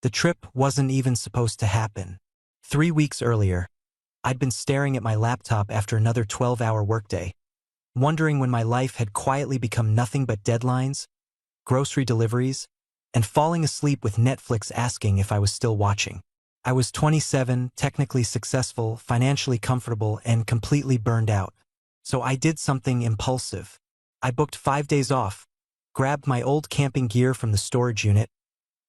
The trip wasn't even supposed to happen. 3 weeks earlier, I'd been staring at my laptop after another 12-hour workday, wondering when my life had quietly become nothing but deadlines, grocery deliveries, and falling asleep with Netflix asking if I was still watching. I was 27, technically successful, financially comfortable, and completely burned out. So I did something impulsive. I booked 5 days off, grabbed my old camping gear from the storage unit,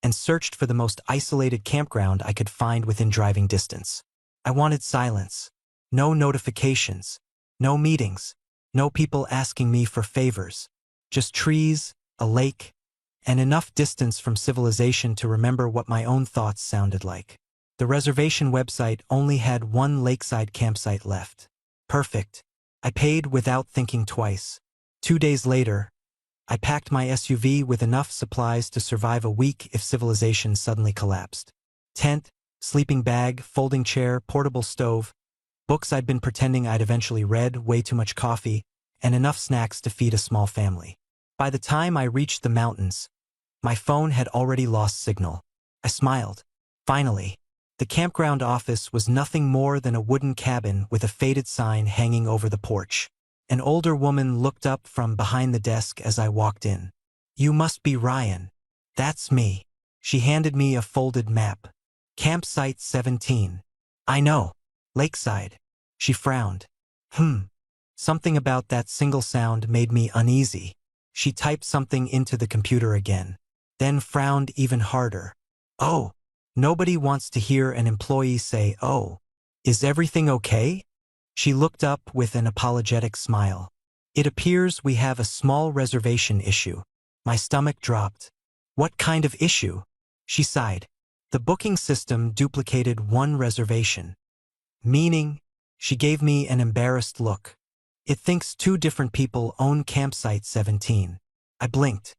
and searched for the most isolated campground I could find within driving distance. I wanted silence. No notifications. No meetings. No people asking me for favors. Just trees, a lake, and enough distance from civilization to remember what my own thoughts sounded like. The reservation website only had one lakeside campsite left. Perfect. I paid without thinking twice. 2 days later, I packed my SUV with enough supplies to survive a week if civilization suddenly collapsed. Tent, sleeping bag, folding chair, portable stove, books I'd been pretending I'd eventually read, way too much coffee, and enough snacks to feed a small family. By the time I reached the mountains, my phone had already lost signal. I smiled. Finally. The campground office was nothing more than a wooden cabin with a faded sign hanging over the porch. An older woman looked up from behind the desk as I walked in. "You must be Ryan." "That's me." She handed me a folded map. "Campsite 17. "I know. Lakeside." She frowned. Something about that single sound made me uneasy. She typed something into the computer again, then frowned even harder. "Oh. Nobody wants to hear an employee say, 'Oh. Is everything okay?'" She looked up with an apologetic smile. "It appears we have a small reservation issue." My stomach dropped. "What kind of issue?" She sighed. "The booking system duplicated one reservation." "Meaning?" She gave me an embarrassed look. "It thinks 2 different people own Campsite 17. I blinked.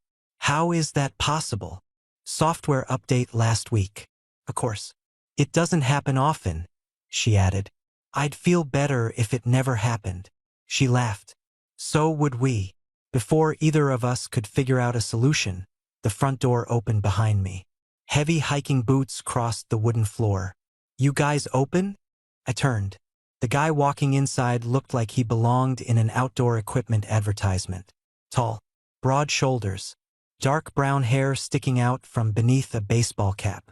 "How is that possible?" "Software update last week." "Of course. It doesn't happen often," she added. "I'd feel better if it never happened." She laughed. "So would we." Before either of us could figure out a solution, the front door opened behind me. Heavy hiking boots crossed the wooden floor. "You guys open?" I turned. The guy walking inside looked like he belonged in an outdoor equipment advertisement. Tall, broad shoulders, dark brown hair sticking out from beneath a baseball cap.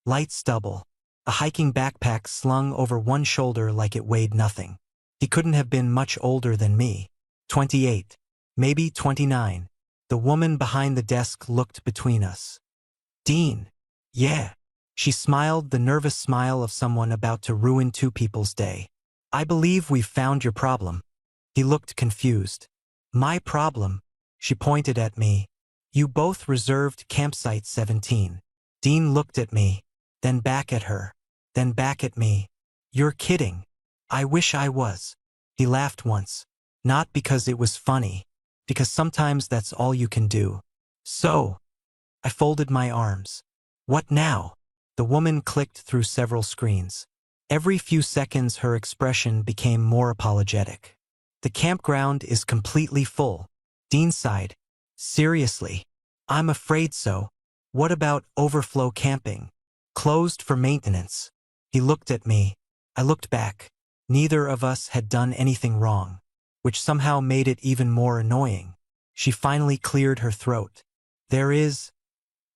Light stubble, a hiking backpack slung over one shoulder like it weighed nothing. He couldn't have been much older than me. 28, maybe 29. The woman behind the desk looked between us. "Dean." "Yeah." She smiled, the nervous smile of someone about to ruin 2 people's day. "I believe we've found your problem." He looked confused. "My problem?" She pointed at me. "You both reserved Campsite 17. Dean looked at me, then back at her, then back at me. "You're kidding." "I wish I was." He laughed once. Not because it was funny, because sometimes that's all you can do. "So." I folded my arms. "What now?" The woman clicked through several screens. Every few seconds her expression became more apologetic. "The campground is completely full." Dean sighed. "Seriously?" "I'm afraid so." "What about overflow camping?" "Closed for maintenance." He looked at me. I looked back. Neither of us had done anything wrong, which somehow made it even more annoying. She finally cleared her throat. "There is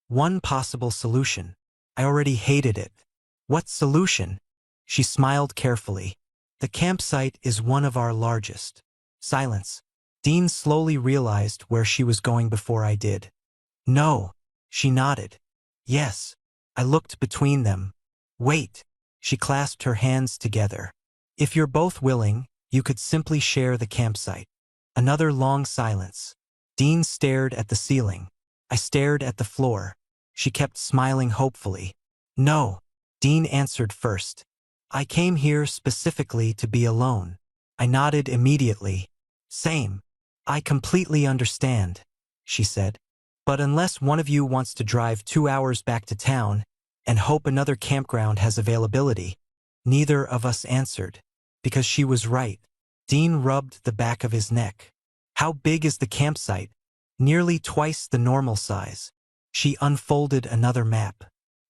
one possible solution." I already hated it. "What solution?" She smiled carefully. "The campsite is one of our largest." Silence. Dean slowly realized where she was going before I did. "No." She nodded. "Yes." I looked between them. "Wait." She clasped her hands together. "If you're both willing, you could simply share the campsite." Another long silence. Dean stared at the ceiling. I stared at the floor. She kept smiling hopefully. "No." Dean answered first. "I came here specifically to be alone." I nodded immediately. "Same." "I completely understand," she said. "But unless one of you wants to drive 2 hours back to town and hope another campground has availability." Neither of us answered, because she was right. Dean rubbed the back of his neck. "How big is the campsite?" "Nearly twice the normal size." She unfolded another map.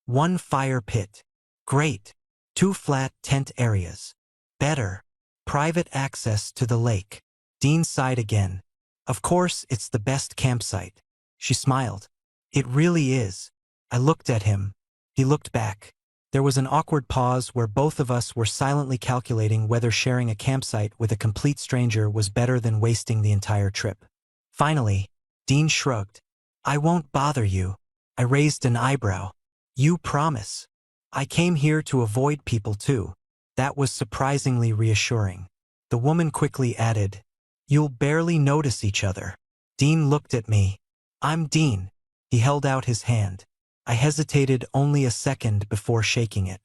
One fire pit. Great. Two flat tent areas. Better. Private access to the lake. Dean sighed again. Of course, it's the best campsite. She smiled. It really is. I looked at him. He looked back. There was an awkward pause where both of us were silently calculating whether sharing a campsite with a complete stranger was better than wasting the entire trip. Finally, Dean shrugged. I won't bother you. I raised an eyebrow. You promise? I came here to avoid people too. That was surprisingly reassuring. The woman quickly added, You'll barely notice each other. Dean looked at me. I'm Dean. He held out his hand. I hesitated only a second before shaking it.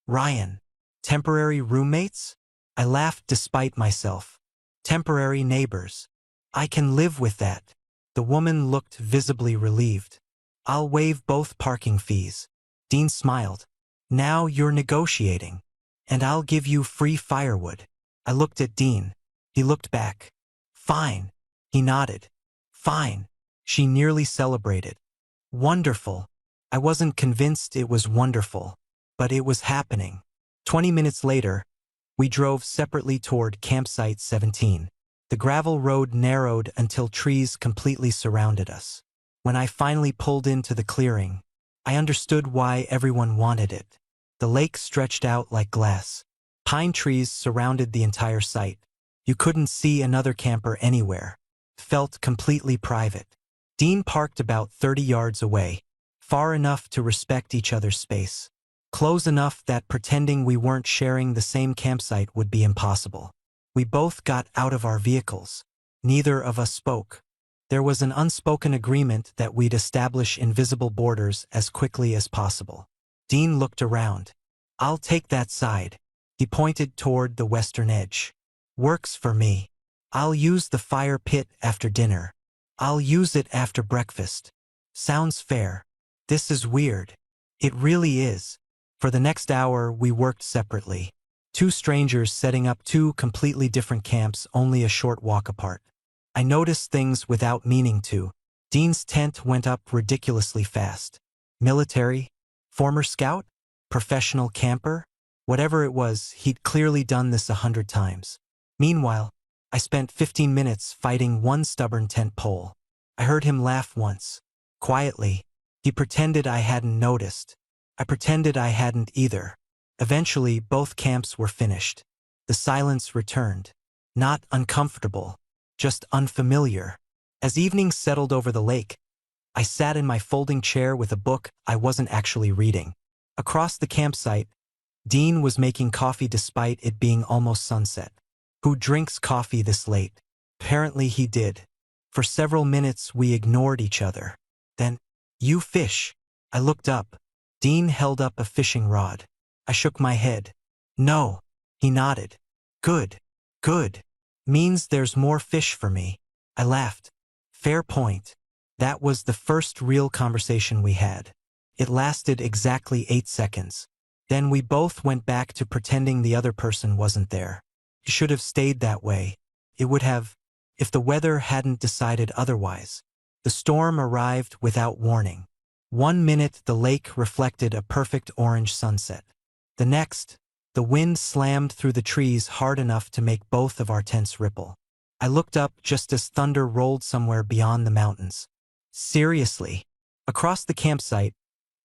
Ryan. Temporary roommates? I laughed despite myself. Temporary neighbors. I can live with that. The woman looked visibly relieved. I'll waive both parking fees. Dean smiled. Now you're negotiating. And I'll give you free firewood. I looked at Dean. He looked back. Fine. He nodded. Fine. She nearly celebrated. Wonderful. I wasn't convinced it was wonderful, but it was happening. 20 minutes later, we drove separately toward Campsite 17. The gravel road narrowed until trees completely surrounded us. When I finally pulled into the clearing, I understood why everyone wanted it. The lake stretched out like glass. Pine trees surrounded the entire site. You couldn't see another camper anywhere. It felt completely private. Dean parked about 30 yards away, far enough to respect each other's space. Close enough that pretending we weren't sharing the same campsite would be impossible. We both got out of our vehicles. Neither of us spoke. There was an unspoken agreement that we'd establish invisible borders as quickly as possible. Dean looked around. I'll take that side. He pointed toward the western edge. Works for me. I'll use the fire pit after dinner. I'll use it after breakfast. Sounds fair. This is weird. It really is. For the next hour, we worked separately. Two strangers setting up two completely different camps only a short walk apart. I noticed things without meaning to. Dean's tent went up ridiculously fast. Military? Former scout? Professional camper? Whatever it was, he'd clearly done this 100 times. Meanwhile, I spent 15 minutes fighting one stubborn tent pole. I heard him laugh once. Quietly. He pretended I hadn't noticed. I pretended I hadn't either. Eventually, both camps were finished. The silence returned. Not uncomfortable, just unfamiliar. As evening settled over the lake, I sat in my folding chair with a book I wasn't actually reading. Across the campsite, Dean was making coffee despite it being almost sunset. Who drinks coffee this late? Apparently he did. For several minutes we ignored each other. Then, you fish. I looked up. Dean held up a fishing rod. I shook my head. No. He nodded. Good. Good. Means there's more fish for me. I laughed. Fair point. That was the first real conversation we had. It lasted exactly 8 seconds. Then we both went back to pretending the other person wasn't there. It should have stayed that way. It would have, if the weather hadn't decided otherwise. The storm arrived without warning. 1 minute the lake reflected a perfect orange sunset. The next, the wind slammed through the trees hard enough to make both of our tents ripple. I looked up just as thunder rolled somewhere beyond the mountains. Seriously. Across the campsite,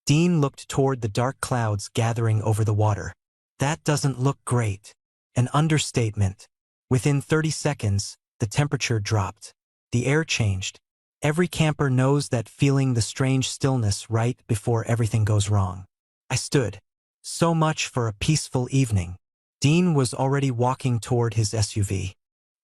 Dean looked toward the dark clouds gathering over the water. That doesn't look great. An understatement. Within 30 seconds, the temperature dropped. The air changed. Every camper knows that feeling, the strange stillness right before everything goes wrong. I stood. So much for a peaceful evening. Dean was already walking toward his SUV.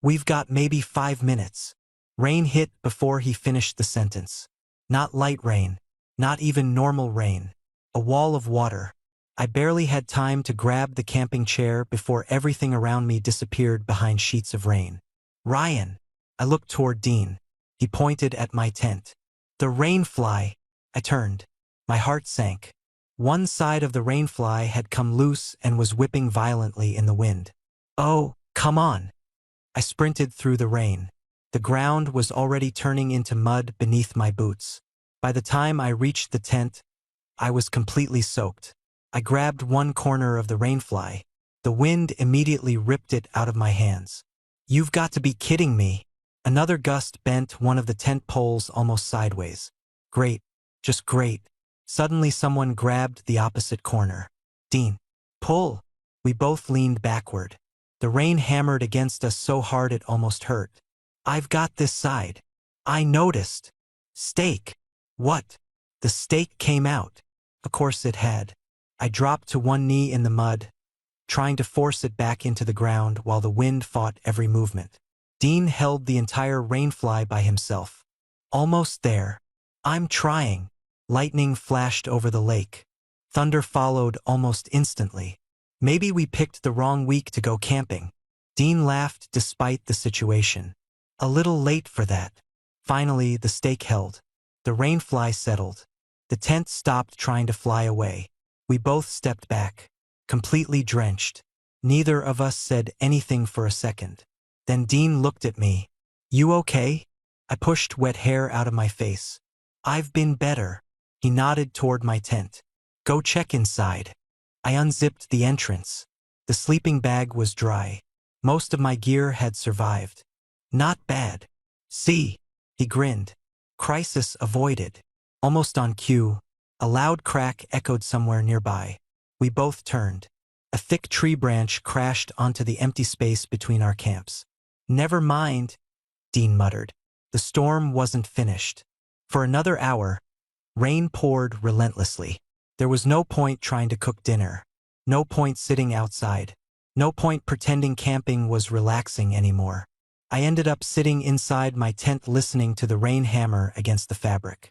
We've got maybe 5 minutes. Rain hit before he finished the sentence. Not light rain. Not even normal rain. A wall of water. I barely had time to grab the camping chair before everything around me disappeared behind sheets of rain. Ryan. I looked toward Dean. He pointed at my tent. The rainfly. I turned. My heart sank. One side of the rainfly had come loose and was whipping violently in the wind. Oh, come on. I sprinted through the rain. The ground was already turning into mud beneath my boots. By the time I reached the tent, I was completely soaked. I grabbed one corner of the rainfly. The wind immediately ripped it out of my hands. You've got to be kidding me. Another gust bent one of the tent poles almost sideways. Great. Just great. Suddenly someone grabbed the opposite corner. Dean. Pull. We both leaned backward. The rain hammered against us so hard it almost hurt. I've got this side. I noticed. Stake. What? The stake came out. Of course it had. I dropped to one knee in the mud, trying to force it back into the ground while the wind fought every movement. Dean held the entire rainfly by himself. Almost there. I'm trying. Lightning flashed over the lake. Thunder followed almost instantly. Maybe we picked the wrong week to go camping. Dean laughed despite the situation. A little late for that. Finally, the stake held. The rainfly settled. The tent stopped trying to fly away. We both stepped back, completely drenched. Neither of us said anything for a second. Then Dean looked at me. You okay? I pushed wet hair out of my face. I've been better. He nodded toward my tent. Go check inside. I unzipped the entrance. The sleeping bag was dry. Most of my gear had survived. Not bad. See? He grinned. Crisis avoided. Almost on cue, a loud crack echoed somewhere nearby. We both turned. A thick tree branch crashed onto the empty space between our camps. Never mind, Dean muttered. The storm wasn't finished. For another hour, rain poured relentlessly. There was no point trying to cook dinner. No point sitting outside. No point pretending camping was relaxing anymore. I ended up sitting inside my tent listening to the rain hammer against the fabric.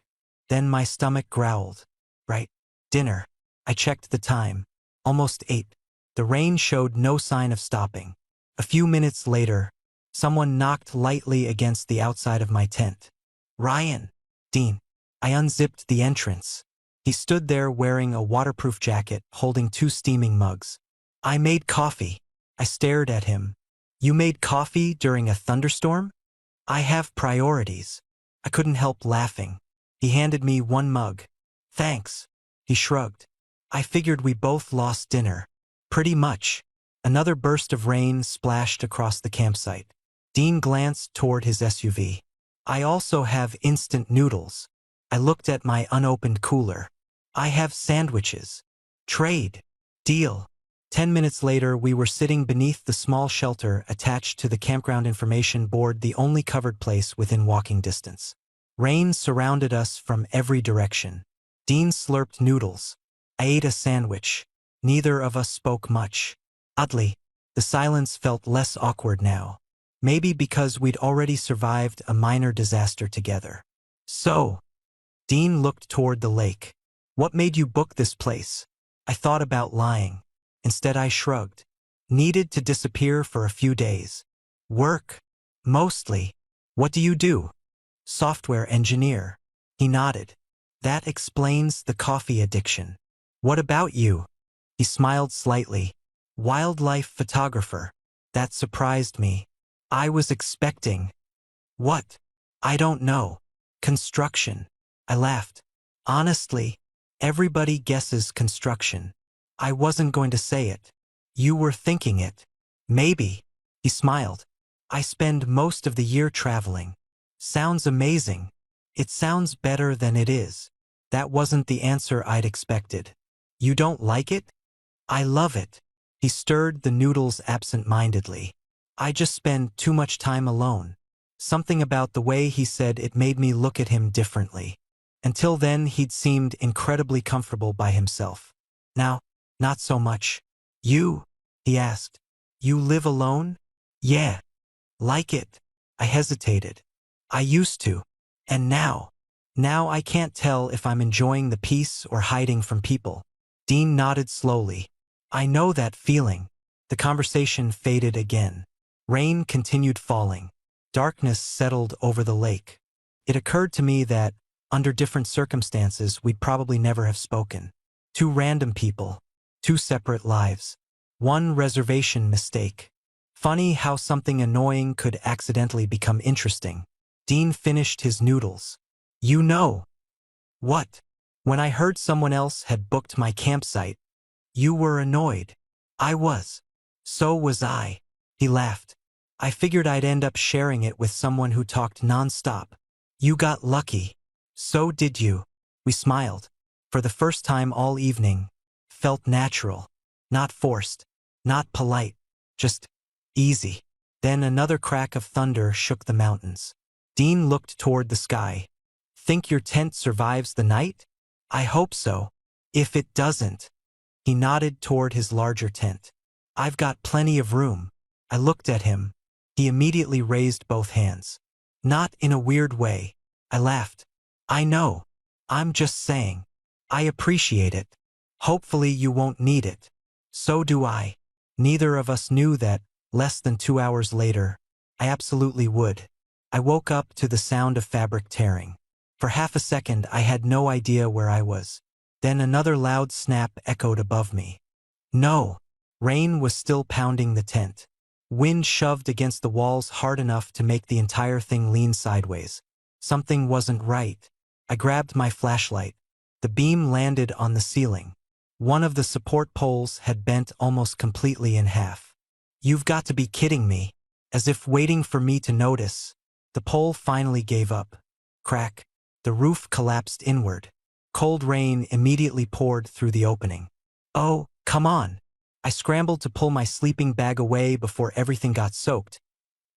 Then my stomach growled. Right. Dinner. I checked the time. Almost 8. The rain showed no sign of stopping. A few minutes later, someone knocked lightly against the outside of my tent. Ryan. Dean. I unzipped the entrance. He stood there wearing a waterproof jacket, holding 2 steaming mugs. I made coffee. I stared at him. You made coffee during a thunderstorm? I have priorities. I couldn't help laughing. He handed me one mug. Thanks. He shrugged. I figured we both lost dinner. Pretty much. Another burst of rain splashed across the campsite. Dean glanced toward his SUV. I also have instant noodles. I looked at my unopened cooler. I have sandwiches. Trade. Deal. 10 minutes later, we were sitting beneath the small shelter attached to the campground information board, the only covered place within walking distance. Rain surrounded us from every direction. Dean slurped noodles. I ate a sandwich. Neither of us spoke much. Oddly, the silence felt less awkward now. Maybe because we'd already survived a minor disaster together. So, Dean looked toward the lake. What made you book this place? I thought about lying. Instead, I shrugged. Needed to disappear for a few days. Work. Mostly. What do you do? Software engineer. He nodded. That explains the coffee addiction. What about you? He smiled slightly. Wildlife photographer. That surprised me. I was expecting. What? I don't know. Construction. I laughed. Honestly, everybody guesses construction. I wasn't going to say it. You were thinking it. Maybe. He smiled. I spend most of the year traveling. Sounds amazing. It sounds better than it is. That wasn't the answer I'd expected. You don't like it? I love it. He stirred the noodles absent-mindedly. I just spend too much time alone. Something about the way he said it made me look at him differently. Until then, he'd seemed incredibly comfortable by himself. Now, not so much. You? He asked. You live alone? Yeah. Like it? I hesitated. I used to. And now? Now I can't tell if I'm enjoying the peace or hiding from people. Dean nodded slowly. I know that feeling. The conversation faded again. Rain continued falling. Darkness settled over the lake. It occurred to me that, under different circumstances, we'd probably never have spoken. 2 random people. 2 separate lives. 1 reservation mistake. Funny how something annoying could accidentally become interesting. Dean finished his noodles. You know. What? When I heard someone else had booked my campsite, you were annoyed. I was. So was I. He laughed. I figured I'd end up sharing it with someone who talked nonstop. You got lucky. So did you. We smiled. For the first time all evening. Felt natural. Not forced. Not polite. Just easy. Then another crack of thunder shook the mountains. Dean looked toward the sky. Think your tent survives the night? I hope so. If it doesn't. He nodded toward his larger tent. I've got plenty of room. I looked at him. He immediately raised both hands. Not in a weird way. I laughed. I know. I'm just saying. I appreciate it. Hopefully you won't need it. So do I. Neither of us knew that, less than 2 hours later, I absolutely would. I woke up to the sound of fabric tearing. For half a second I had no idea where I was. Then another loud snap echoed above me. No. Rain was still pounding the tent. Wind shoved against the walls hard enough to make the entire thing lean sideways. Something wasn't right. I grabbed my flashlight. The beam landed on the ceiling. One of the support poles had bent almost completely in half. You've got to be kidding me. As if waiting for me to notice, the pole finally gave up. Crack. The roof collapsed inward. Cold rain immediately poured through the opening. Oh, come on. I scrambled to pull my sleeping bag away before everything got soaked,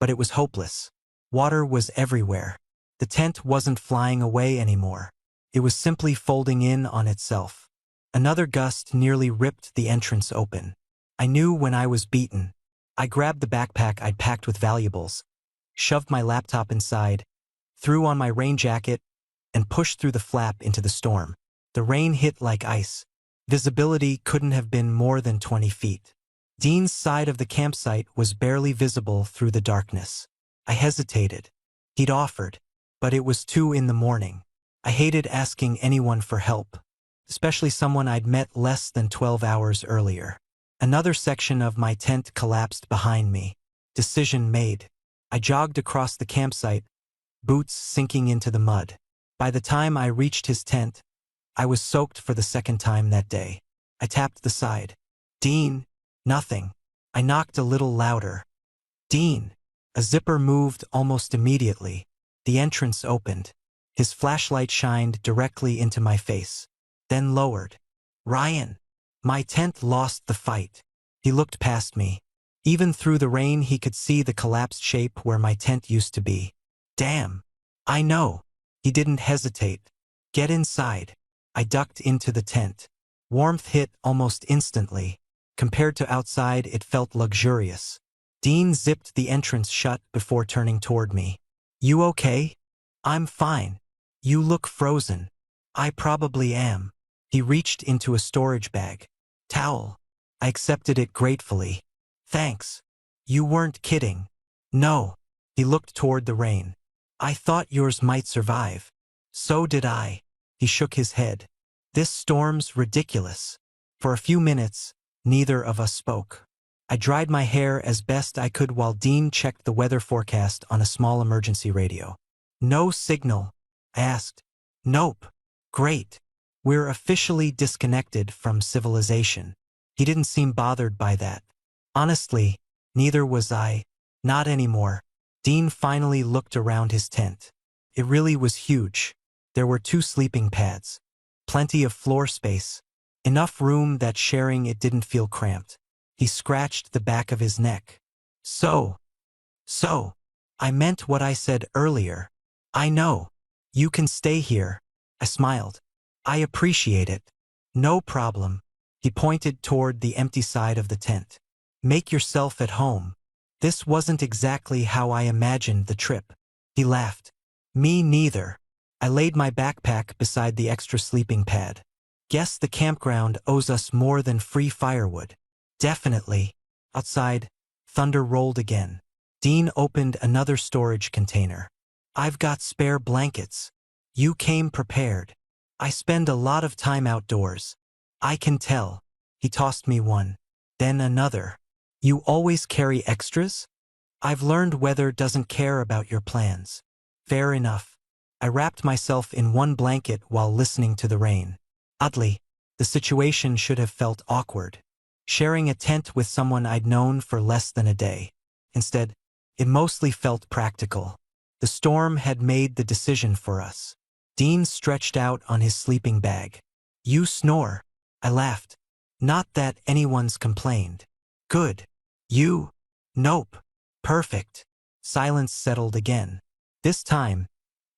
but it was hopeless. Water was everywhere. The tent wasn't flying away anymore. It was simply folding in on itself. Another gust nearly ripped the entrance open. I knew when I was beaten. I grabbed the backpack I'd packed with valuables, shoved my laptop inside, threw on my rain jacket, and pushed through the flap into the storm. The rain hit like ice. Visibility couldn't have been more than 20 feet. Dean's side of the campsite was barely visible through the darkness. I hesitated. He'd offered, but it was 2 in the morning. I hated asking anyone for help, especially someone I'd met less than 12 hours earlier. Another section of my tent collapsed behind me. Decision made. I jogged across the campsite, boots sinking into the mud. By the time I reached his tent, I was soaked for the second time that day. I tapped the side. Dean. Nothing. I knocked a little louder. Dean. A zipper moved almost immediately. The entrance opened. His flashlight shined directly into my face, then lowered. Ryan. My tent lost the fight. He looked past me. Even through the rain he could see the collapsed shape where my tent used to be. Damn. I know. He didn't hesitate. Get inside. I ducked into the tent. Warmth hit almost instantly. Compared to outside, it felt luxurious. Dean zipped the entrance shut before turning toward me. You okay? I'm fine. You look frozen. I probably am. He reached into a storage bag. Towel. I accepted it gratefully. Thanks. You weren't kidding. No. He looked toward the rain. I thought yours might survive. So did I. He shook his head. This storm's ridiculous. For a few minutes, neither of us spoke. I dried my hair as best I could while Dean checked the weather forecast on a small emergency radio. No signal? I asked. Nope. Great. We're officially disconnected from civilization. He didn't seem bothered by that. Honestly, neither was I. Not anymore. Dean finally looked around his tent. It really was huge. There were 2 sleeping pads. Plenty of floor space. Enough room that sharing it didn't feel cramped. He scratched the back of his neck. So, I meant what I said earlier. I know. You can stay here. I smiled. I appreciate it. No problem. He pointed toward the empty side of the tent. Make yourself at home. This wasn't exactly how I imagined the trip. He laughed. Me neither. I laid my backpack beside the extra sleeping pad. Guess the campground owes us more than free firewood. Definitely. Outside, thunder rolled again. Dean opened another storage container. I've got spare blankets. You came prepared. I spend a lot of time outdoors. I can tell. He tossed me one. Then another. You always carry extras? I've learned weather doesn't care about your plans. Fair enough. I wrapped myself in one blanket while listening to the rain. Oddly, the situation should have felt awkward. Sharing a tent with someone I'd known for less than a day. Instead, it mostly felt practical. The storm had made the decision for us. Dean stretched out on his sleeping bag. "You snore," I laughed. "Not that anyone's complained." "Good. You?" "Nope. Perfect." Silence settled again. This time,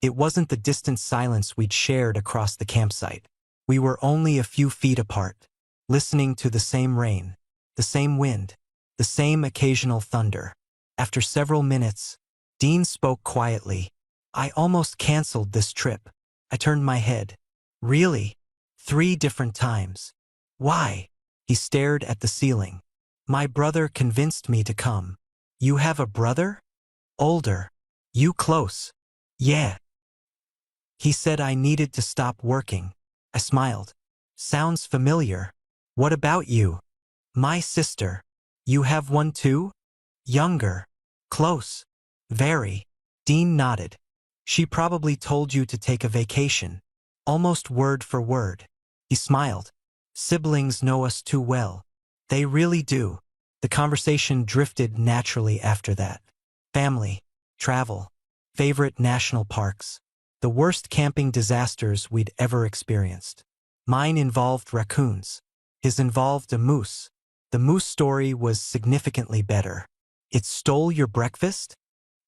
it wasn't the distant silence we'd shared across the campsite. We were only a few feet apart, listening to the same rain, the same wind, the same occasional thunder. After several minutes, Dean spoke quietly. "I almost canceled this trip." I turned my head. "Really? 3 different times. Why?" He stared at the ceiling. "My brother convinced me to come." "You have a brother?" "Older." "You close?" "Yeah." "He said I needed to stop working." I smiled. "Sounds familiar. What about you?" "My sister." "You have one too?" "Younger." "Close." "Very." Dean nodded. "She probably told you to take a vacation." Almost word for word. He smiled. "Siblings know us too well." "They really do." The conversation drifted naturally after that. Family, travel, favorite national parks. The worst camping disasters we'd ever experienced. Mine involved raccoons. His involved a moose. The moose story was significantly better. "It stole your breakfast?"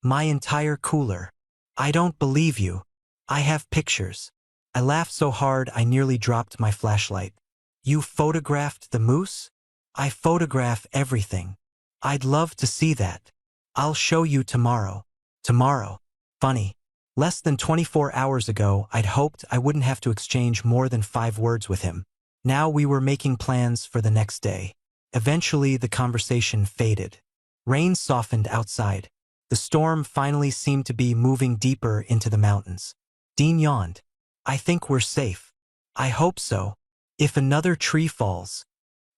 "My entire cooler." "I don't believe you." "I have pictures." I laughed so hard I nearly dropped my flashlight. "You photographed the moose?" "I photograph everything." "I'd love to see that." "I'll show you tomorrow." Tomorrow. Funny. Less than 24 hours ago, I'd hoped I wouldn't have to exchange more than 5 words with him. Now we were making plans for the next day. Eventually, the conversation faded. Rain softened outside. The storm finally seemed to be moving deeper into the mountains. Dean yawned. "I think we're safe." "I hope so. If another tree falls,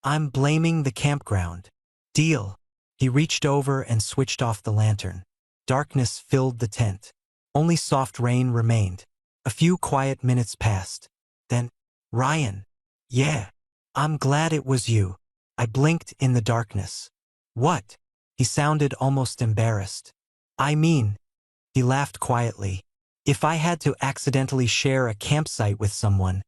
I'm blaming the campground." "Deal." He reached over and switched off the lantern. Darkness filled the tent. Only soft rain remained. A few quiet minutes passed. Then, "Ryan." "Yeah." "I'm glad it was you." I blinked in the darkness. "What?" He sounded almost embarrassed. "I mean," he laughed quietly, "if I had to accidentally share a campsite with someone."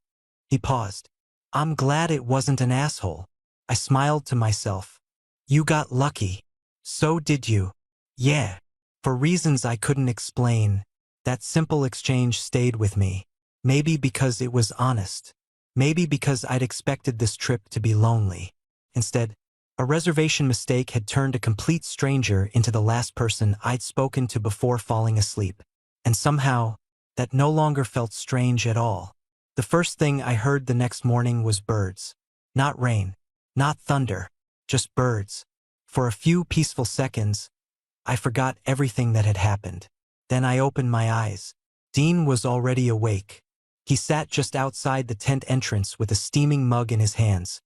He paused. "I'm glad it wasn't an asshole." I smiled to myself. "You got lucky." "So did you." "Yeah." For reasons I couldn't explain, that simple exchange stayed with me. Maybe because it was honest. Maybe because I'd expected this trip to be lonely. Instead, a reservation mistake had turned a complete stranger into the last person I'd spoken to before falling asleep. And somehow, that no longer felt strange at all. The first thing I heard the next morning was birds. Not rain. Not thunder. Just birds. For a few peaceful seconds, I forgot everything that had happened. Then I opened my eyes. Dean was already awake. He sat just outside the tent entrance with a steaming mug in his hands,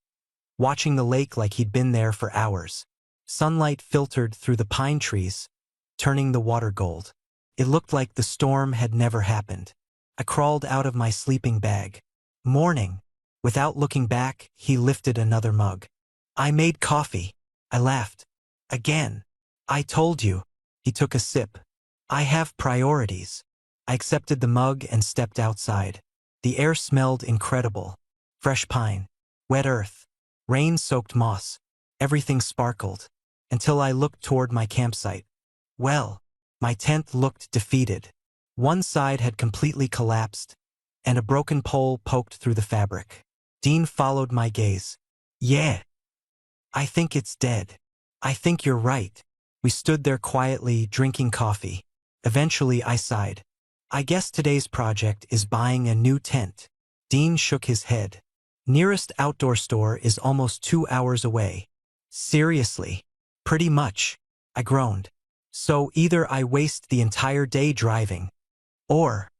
watching the lake like he'd been there for hours. Sunlight filtered through the pine trees, turning the water gold. It looked like the storm had never happened. I crawled out of my sleeping bag. "Morning." Without looking back, he lifted another mug. "I made coffee." I laughed. "Again." "I told you." He took a sip. "I have priorities." I accepted the mug and stepped outside. The air smelled incredible. Fresh pine, wet earth, rain-soaked moss. Everything sparkled. Until I looked toward my campsite. Well, my tent looked defeated. One side had completely collapsed, and a broken pole poked through the fabric. Dean followed my gaze. "Yeah. I think it's dead." "I think you're right." We stood there quietly, drinking coffee. Eventually, I sighed. "I guess today's project is buying a new tent." Dean shook his head. "Nearest outdoor store is almost 2 hours away." "Seriously?" "Pretty much." I groaned. "So either I waste the entire day driving, or—"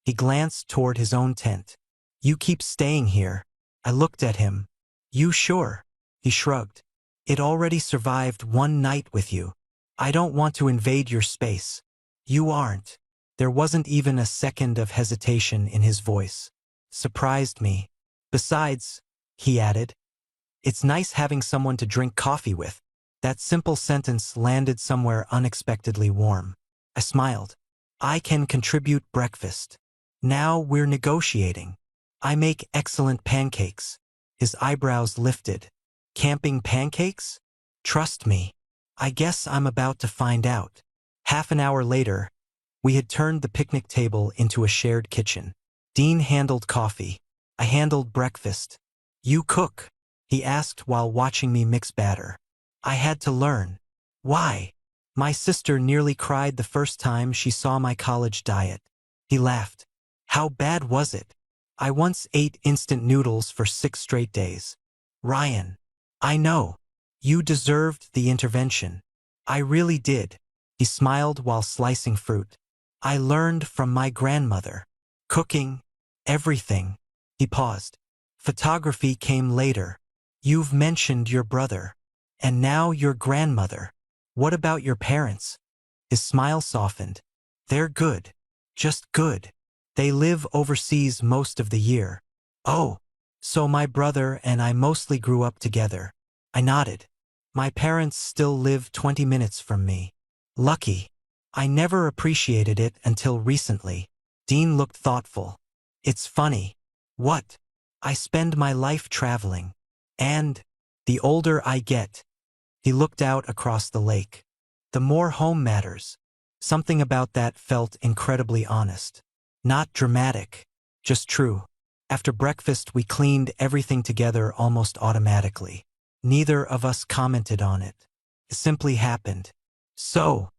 He glanced toward his own tent. "You keep staying here." I looked at him. "You sure?" He shrugged. "It already survived one night with you. I don't want to invade your space." "You aren't." There wasn't even a second of hesitation in his voice. Surprised me. Besides, he added, it's nice having someone to drink coffee with. That simple sentence landed somewhere unexpectedly warm. I smiled. I can contribute breakfast. Now we're negotiating. I make excellent pancakes. His eyebrows lifted. Camping pancakes? Trust me. I guess I'm about to find out. Half an hour later, we had turned the picnic table into a shared kitchen. Dean handled coffee. I handled breakfast. You cook? He asked while watching me mix batter. I had to learn. Why? My sister nearly cried the first time she saw my college diet. He laughed. How bad was it? I once ate instant noodles for 6 straight days. Ryan. I know. You deserved the intervention. I really did. He smiled while slicing fruit. I learned from my grandmother. Cooking. Everything. He paused. Photography came later. You've mentioned your brother. And now your grandmother. What about your parents? His smile softened. They're good. Just good. They live overseas most of the year. Oh, so my brother and I mostly grew up together. I nodded. My parents still live 20 minutes from me. Lucky. I never appreciated it until recently. Dean looked thoughtful. It's funny. What? I spend my life traveling. And the older I get, he looked out across the lake. The more home matters. Something about that felt incredibly honest. Not dramatic, just true. After breakfast, we cleaned everything together almost automatically. Neither of us commented on it. It simply happened. So,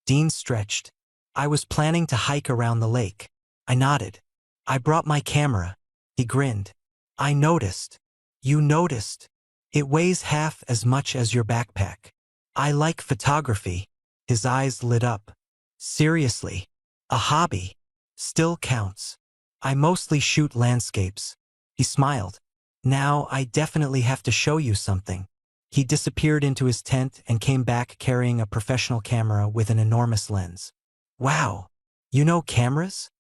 Dean stretched. I was planning to hike around the lake. I nodded. I brought my camera. He grinned. I noticed. You noticed. It weighs half as much as your backpack. I like photography. His eyes lit up. Seriously. A hobby. Still counts. I mostly shoot landscapes. He smiled. Now I definitely have to show you something. He disappeared into his tent and came back carrying a professional camera with an enormous lens. Wow. You know cameras?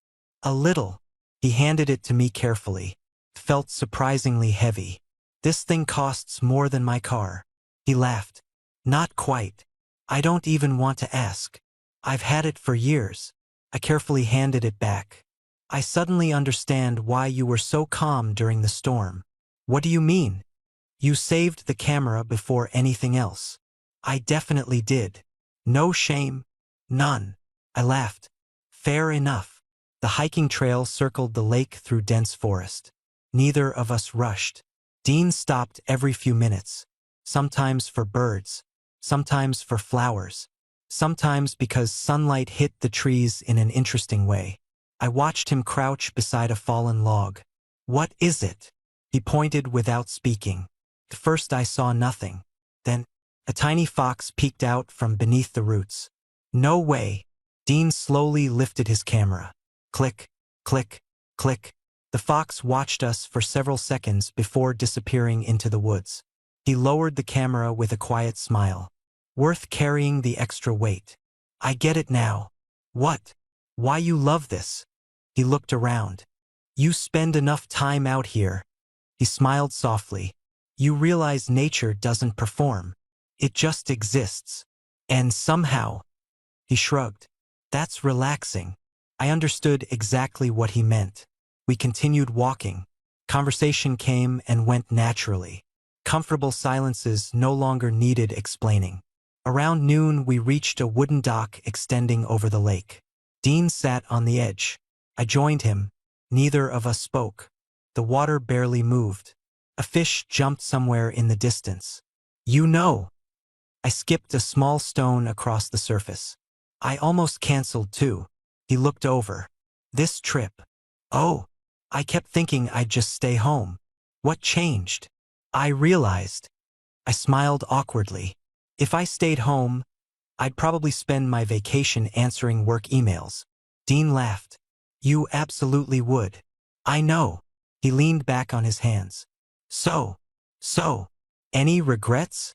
A little. He handed it to me carefully. It felt surprisingly heavy. This thing costs more than my car. He laughed. Not quite. I don't even want to ask. I've had it for years. I carefully handed it back. I suddenly understand why you were so calm during the storm. What do you mean? You saved the camera before anything else. I definitely did. No shame. None. I laughed. Fair enough. The hiking trail circled the lake through dense forest. Neither of us rushed. Dean stopped every few minutes. Sometimes for birds. Sometimes for flowers. Sometimes because sunlight hit the trees in an interesting way. I watched him crouch beside a fallen log. What is it? He pointed without speaking. At first I saw nothing. Then, a tiny fox peeked out from beneath the roots. No way. Dean slowly lifted his camera. Click, click, click. The fox watched us for several seconds before disappearing into the woods. He lowered the camera with a quiet smile. Worth carrying the extra weight. I get it now. What? Why you love this? He looked around. You spend enough time out here. He smiled softly. You realize nature doesn't perform. It just exists. And somehow. He shrugged. That's relaxing. I understood exactly what he meant. We continued walking. Conversation came and went naturally. Comfortable silences no longer needed explaining. Around noon, we reached a wooden dock extending over the lake. Dean sat on the edge. I joined him. Neither of us spoke. The water barely moved. A fish jumped somewhere in the distance. You know. I skipped a small stone across the surface. I almost canceled too. He looked over. This trip. Oh. I kept thinking I'd just stay home. What changed? I realized. I smiled awkwardly. If I stayed home, I'd probably spend my vacation answering work emails. Dean laughed. You absolutely would. I know. He leaned back on his hands. So, any regrets?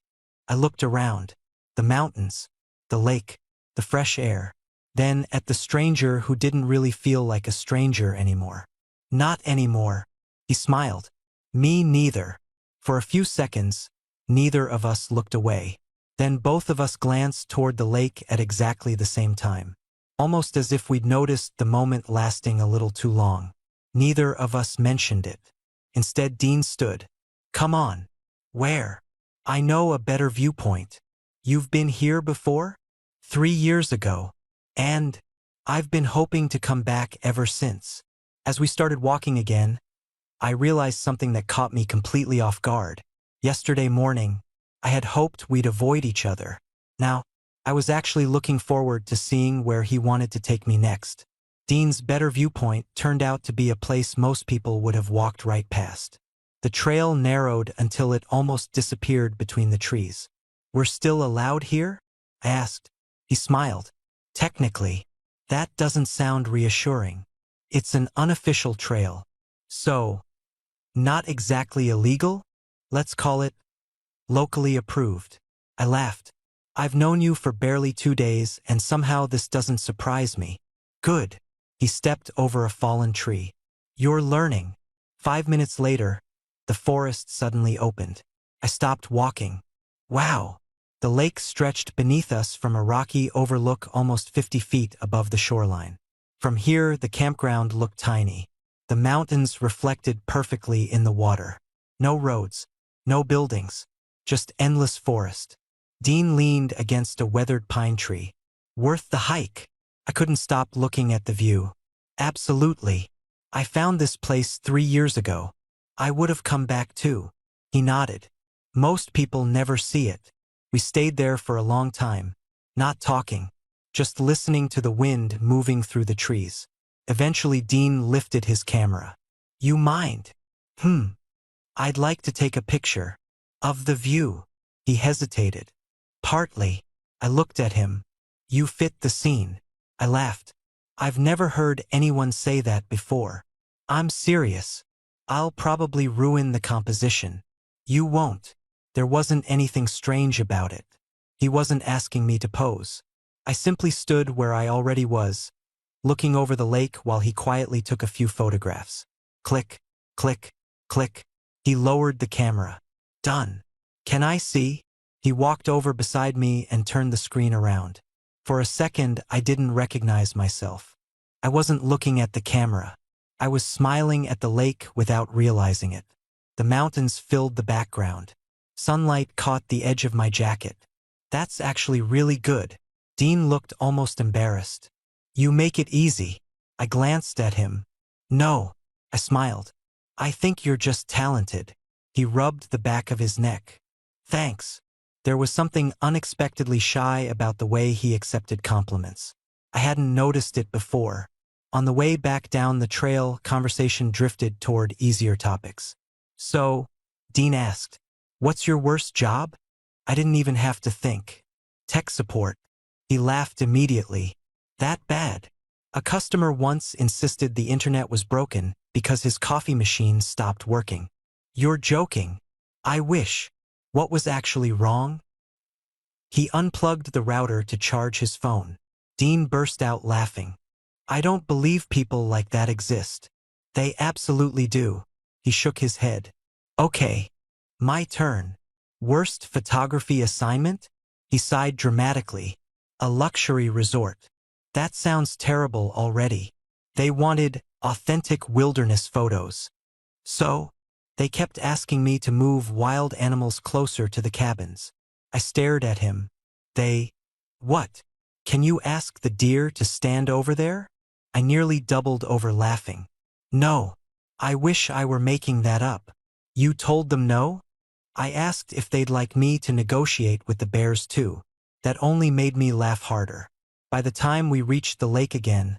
I looked around. The mountains, the lake, the fresh air. then at the stranger who didn't really feel like a stranger anymore. Not anymore. He smiled. Me neither. For a few seconds, neither of us looked away. Then both of us glanced toward the lake at exactly the same time. Almost as if we'd noticed the moment lasting a little too long. Neither of us mentioned it. Instead, Dean stood. Come on. Where? I know a better viewpoint. You've been here before? 3 years ago. And I've been hoping to come back ever since. As we started walking again, I realized something that caught me completely off guard. Yesterday morning, I had hoped we'd avoid each other. Now, I was actually looking forward to seeing where he wanted to take me next. Dean's better viewpoint turned out to be a place most people would have walked right past. The trail narrowed until it almost disappeared between the trees. We're still allowed here? I asked. He smiled. Technically, that doesn't sound reassuring. It's an unofficial trail. So, not exactly illegal? Let's call it locally approved. I laughed. I've known you for barely 2 days, and somehow this doesn't surprise me. Good. He stepped over a fallen tree. You're learning. 5 minutes later, the forest suddenly opened. I stopped walking. Wow. The lake stretched beneath us from a rocky overlook almost 50 feet above the shoreline. From here, the campground looked tiny. The mountains reflected perfectly in the water. No roads, no buildings, just endless forest. Dean leaned against a weathered pine tree. Worth the hike. I couldn't stop looking at the view. Absolutely. I found this place 3 years ago. I would have come back too. He nodded. Most people never see it. We stayed there for a long time, not talking, just listening to the wind moving through the trees. Eventually Dean lifted his camera. You mind? I'd like to take a picture. Of the view. He hesitated. Partly. I looked at him. You fit the scene. I laughed. I've never heard anyone say that before. I'm serious. I'll probably ruin the composition. You won't. There wasn't anything strange about it. He wasn't asking me to pose. I simply stood where I already was, looking over the lake while he quietly took a few photographs. Click, click, click. He lowered the camera. Done. Can I see? He walked over beside me and turned the screen around. For a second, I didn't recognize myself. I wasn't looking at the camera. I was smiling at the lake without realizing it. The mountains filled the background. Sunlight caught the edge of my jacket. That's actually really good. Dean looked almost embarrassed. You make it easy. I glanced at him. No. I smiled. I think you're just talented. He rubbed the back of his neck. Thanks. There was something unexpectedly shy about the way he accepted compliments. I hadn't noticed it before. On the way back down the trail, conversation drifted toward easier topics. So, Dean asked, what's your worst job? I didn't even have to think. Tech support. He laughed immediately. That bad? A customer once insisted the internet was broken because his coffee machine stopped working. You're joking. I wish. What was actually wrong? He unplugged the router to charge his phone. Dean burst out laughing. I don't believe people like that exist. They absolutely do. He shook his head. Okay. My turn. Worst photography assignment? He sighed dramatically. A luxury resort. That sounds terrible already. They wanted authentic wilderness photos. So, they kept asking me to move wild animals closer to the cabins. I stared at him. What? Can you ask the deer to stand over there? I nearly doubled over laughing. No. I wish I were making that up. You told them no? I asked if they'd like me to negotiate with the bears too. That only made me laugh harder. By the time we reached the lake again,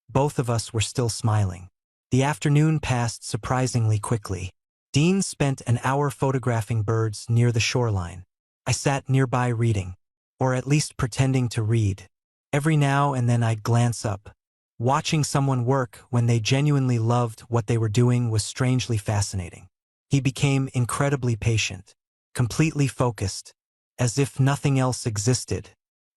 both of us were still smiling. The afternoon passed surprisingly quickly. Dean spent an hour photographing birds near the shoreline. I sat nearby reading, or at least pretending to read. Every now and then I'd glance up. Watching someone work when they genuinely loved what they were doing was strangely fascinating. He became incredibly patient, completely focused, as if nothing else existed.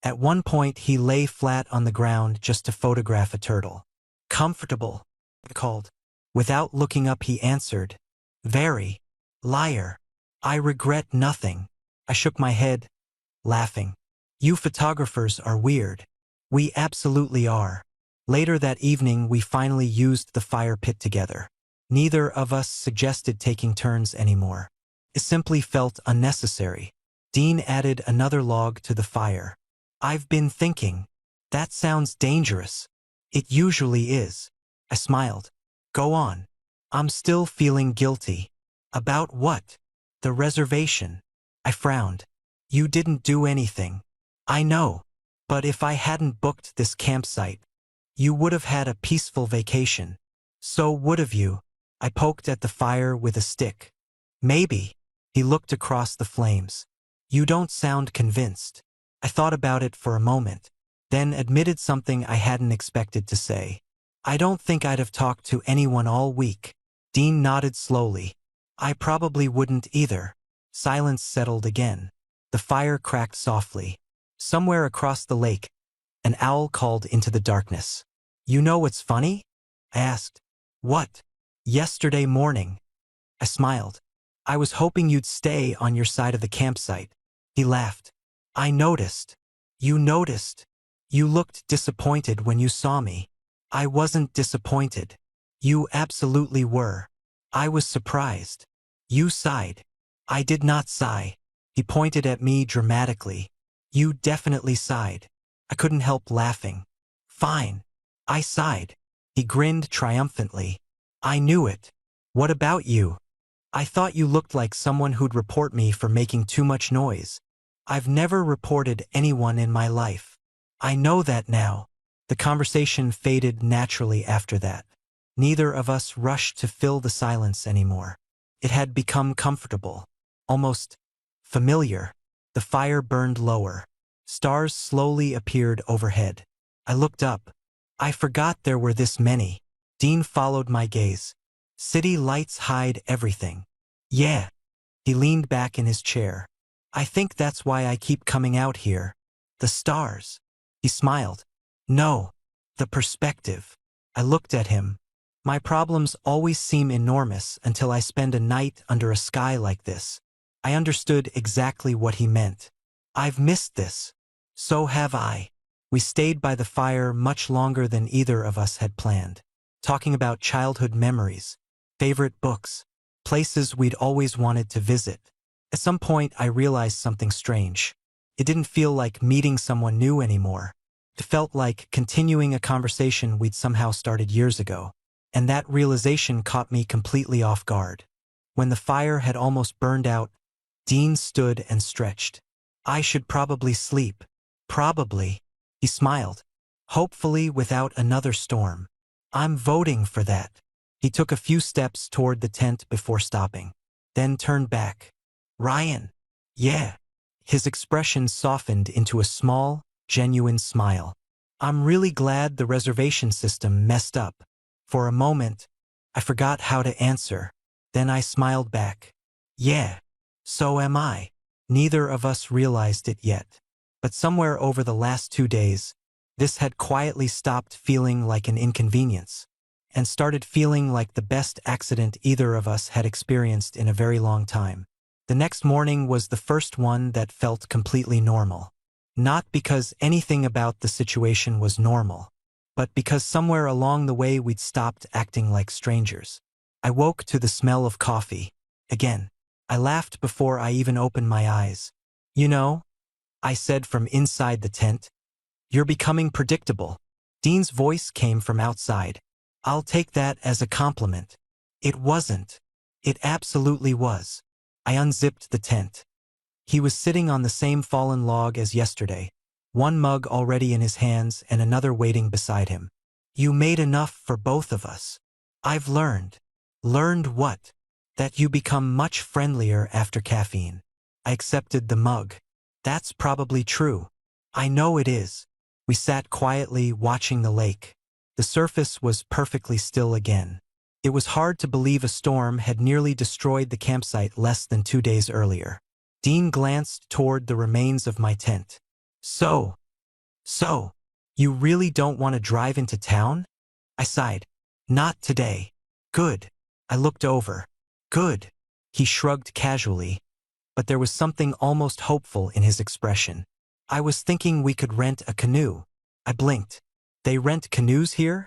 At one point, he lay flat on the ground just to photograph a turtle. Comfortable, I called. Without looking up, he answered, very. Liar. I regret nothing. I shook my head, laughing. You photographers are weird. We absolutely are. Later that evening, we finally used the fire pit together. Neither of us suggested taking turns anymore. It simply felt unnecessary. Dean added another log to the fire. I've been thinking. That sounds dangerous. It usually is. I smiled. Go on. I'm still feeling guilty. About what? The reservation. I frowned. You didn't do anything. I know. But if I hadn't booked this campsite, you would have had a peaceful vacation. So would have you. I poked at the fire with a stick. Maybe. He looked across the flames. You don't sound convinced. I thought about it for a moment, then admitted something I hadn't expected to say. I don't think I'd have talked to anyone all week. Dean nodded slowly. I probably wouldn't either. Silence settled again. The fire cracked softly. Somewhere across the lake, an owl called into the darkness. You know what's funny? I asked. What? Yesterday morning. I smiled. I was hoping you'd stay on your side of the campsite. He laughed. I noticed. You noticed. You looked disappointed when you saw me. I wasn't disappointed. You absolutely were. I was surprised. You sighed. I did not sigh. He pointed at me dramatically. You definitely sighed. I couldn't help laughing. Fine. I sighed. He grinned triumphantly. I knew it. What about you? I thought you looked like someone who'd report me for making too much noise. I've never reported anyone in my life. I know that now. The conversation faded naturally after that. Neither of us rushed to fill the silence anymore. It had become comfortable, almost familiar. The fire burned lower. Stars slowly appeared overhead. I looked up. I forgot there were this many. Dean followed my gaze. City lights hide everything. Yeah. He leaned back in his chair. I think that's why I keep coming out here. The stars. He smiled. No. The perspective. I looked at him. My problems always seem enormous until I spend a night under a sky like this. I understood exactly what he meant. I've missed this. So have I. We stayed by the fire much longer than either of us had planned, talking about childhood memories, favorite books, places we'd always wanted to visit. At some point, I realized something strange. It didn't feel like meeting someone new anymore. It felt like continuing a conversation we'd somehow started years ago. And that realization caught me completely off guard. When the fire had almost burned out, Dean stood and stretched. I should probably sleep. Probably. He smiled. Hopefully without another storm. I'm voting for that. He took a few steps toward the tent before stopping, then turned back. Ryan. Yeah. His expression softened into a small, genuine smile. I'm really glad the reservation system messed up. For a moment, I forgot how to answer. Then I smiled back. Yeah. So am I. Neither of us realized it yet. But somewhere over the last 2 days, this had quietly stopped feeling like an inconvenience and started feeling like the best accident either of us had experienced in a very long time. The next morning was the first one that felt completely normal. Not because anything about the situation was normal, but because somewhere along the way we'd stopped acting like strangers. I woke to the smell of coffee. Again, I laughed before I even opened my eyes. You know, I said from inside the tent, you're becoming predictable. Dean's voice came from outside. I'll take that as a compliment. It wasn't. It absolutely was. I unzipped the tent. He was sitting on the same fallen log as yesterday, one mug already in his hands and another waiting beside him. You made enough for both of us. I've learned. Learned what? That you become much friendlier after caffeine. I accepted the mug. That's probably true. I know it is. We sat quietly watching the lake. The surface was perfectly still again. It was hard to believe a storm had nearly destroyed the campsite less than 2 days earlier. Dean glanced toward the remains of my tent. So, So, you really don't want to drive into town? I sighed. Not today. Good. I looked over. Good. He shrugged casually, but there was something almost hopeful in his expression. I was thinking we could rent a canoe. I blinked. They rent canoes here?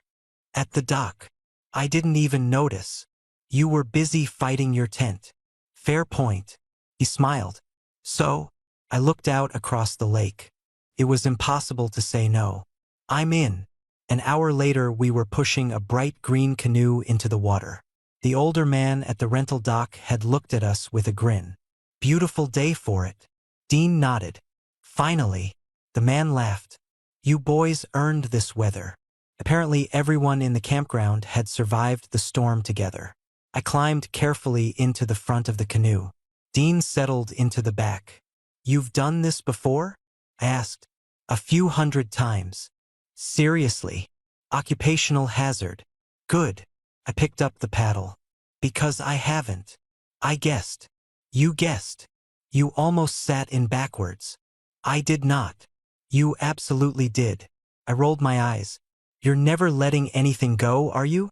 At the dock. I didn't even notice. You were busy fighting your tent. Fair point. He smiled. So, I looked out across the lake. It was impossible to say no. I'm in. An hour later, we were pushing a bright green canoe into the water. The older man at the rental dock had looked at us with a grin. Beautiful day for it. Dean nodded. Finally. The man laughed. You boys earned this weather. Apparently everyone in the campground had survived the storm together. I climbed carefully into the front of the canoe. Dean settled into the back. You've done this before? I asked. A few hundred times. Seriously. Occupational hazard. Good. I picked up the paddle. Because I haven't. I guessed. You guessed. You almost sat in backwards. I did not. You absolutely did. I rolled my eyes. You're never letting anything go, are you?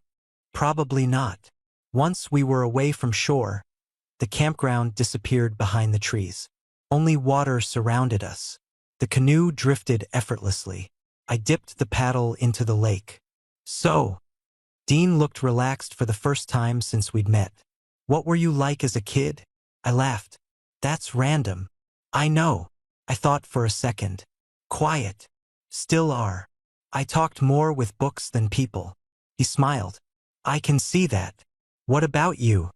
Probably not. Once we were away from shore, the campground disappeared behind the trees. Only water surrounded us. The canoe drifted effortlessly. I dipped the paddle into the lake. So, Dean looked relaxed for the first time since we'd met. What were you like as a kid? I laughed. That's random. I know. I thought for a second. Quiet. Still are. I talked more with books than people. He smiled. I can see that. What about you?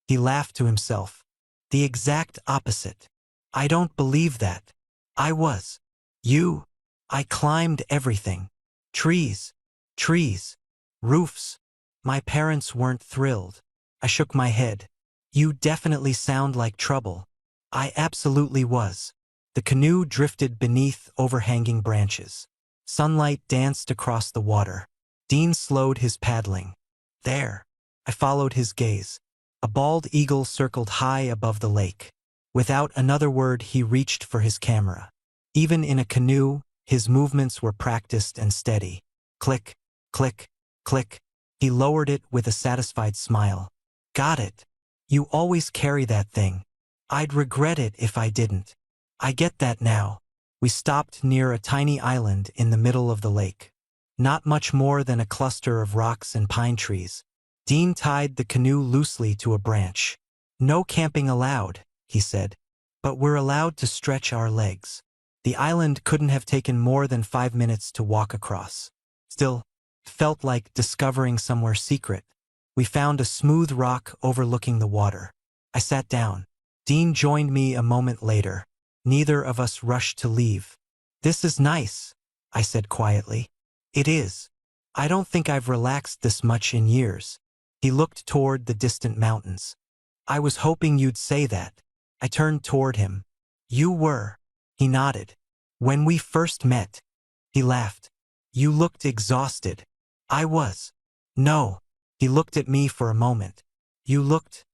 He laughed to himself. The exact opposite. I don't believe that. I was. You. I climbed everything. Trees. Trees. Roofs. My parents weren't thrilled. I shook my head. You definitely sound like trouble. I absolutely was. The canoe drifted beneath overhanging branches. Sunlight danced across the water. Dean slowed his paddling. There. I followed his gaze. A bald eagle circled high above the lake. Without another word, he reached for his camera. Even in a canoe, his movements were practiced and steady. Click, click, click. He lowered it with a satisfied smile. Got it. You always carry that thing. I'd regret it if I didn't. I get that now. We stopped near a tiny island in the middle of the lake. Not much more than a cluster of rocks and pine trees. Dean tied the canoe loosely to a branch. No camping allowed, he said. But we're allowed to stretch our legs. The island couldn't have taken more than 5 minutes to walk across. Still, it felt like discovering somewhere secret. We found a smooth rock overlooking the water. I sat down. Dean joined me a moment later. Neither of us rushed to leave. This is nice, I said quietly. It is. I don't think I've relaxed this much in years. He looked toward the distant mountains. I was hoping you'd say that. I turned toward him. You were. He nodded. When we first met. He laughed. You looked exhausted. I was. No. He looked at me for a moment. You looked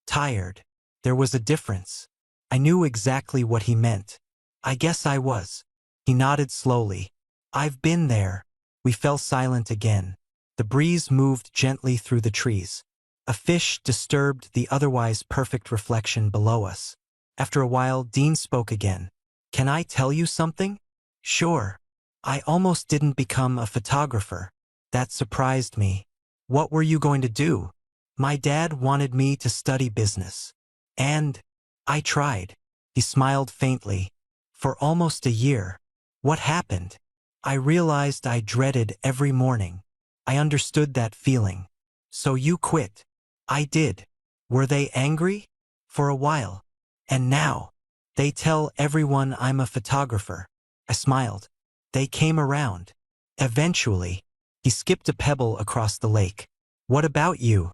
tired. There was a difference. I knew exactly what he meant. I guess I was. He nodded slowly. I've been there. We fell silent again. The breeze moved gently through the trees. A fish disturbed the otherwise perfect reflection below us. After a while, Dean spoke again. Can I tell you something? Sure. I almost didn't become a photographer. That surprised me. What were you going to do? My dad wanted me to study business. And I tried. He smiled faintly. For almost a year. What happened? I realized I dreaded every morning. I understood that feeling. So you quit. I did. Were they angry? For a while. And now? They tell everyone I'm a photographer. I smiled. They came around. Eventually. He skipped a pebble across the lake. What about you?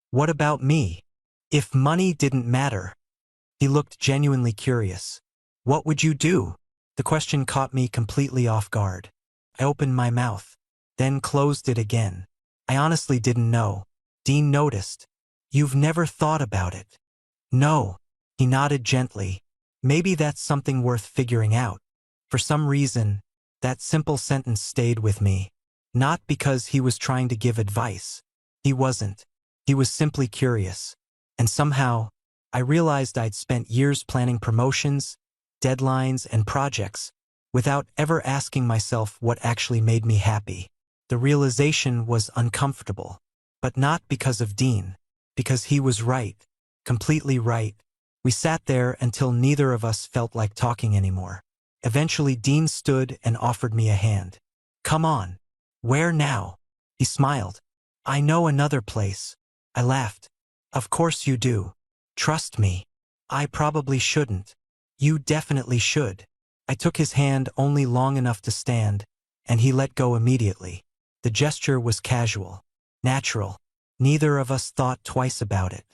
What about me? If money didn't matter. He looked genuinely curious. What would you do? The question caught me completely off guard. I opened my mouth, then closed it again. I honestly didn't know. Dean noticed. You've never thought about it. No. He nodded gently. Maybe that's something worth figuring out. For some reason, That simple sentence stayed with me. Not because he was trying to give advice. He wasn't. He was simply curious. And somehow, I realized I'd spent years planning promotions, deadlines, and projects, without ever asking myself what actually made me happy. The realization was uncomfortable. But not because of Dean. Because he was right. Completely right. We sat there until neither of us felt like talking anymore. Eventually Dean stood and offered me a hand. "Come on." "Where now?" He smiled. "I know another place." I laughed. "Of course you do. Trust me." "I probably shouldn't." "You definitely should." I took his hand only long enough to stand, and he let go immediately. The gesture was casual. Natural. Neither of us thought twice about it.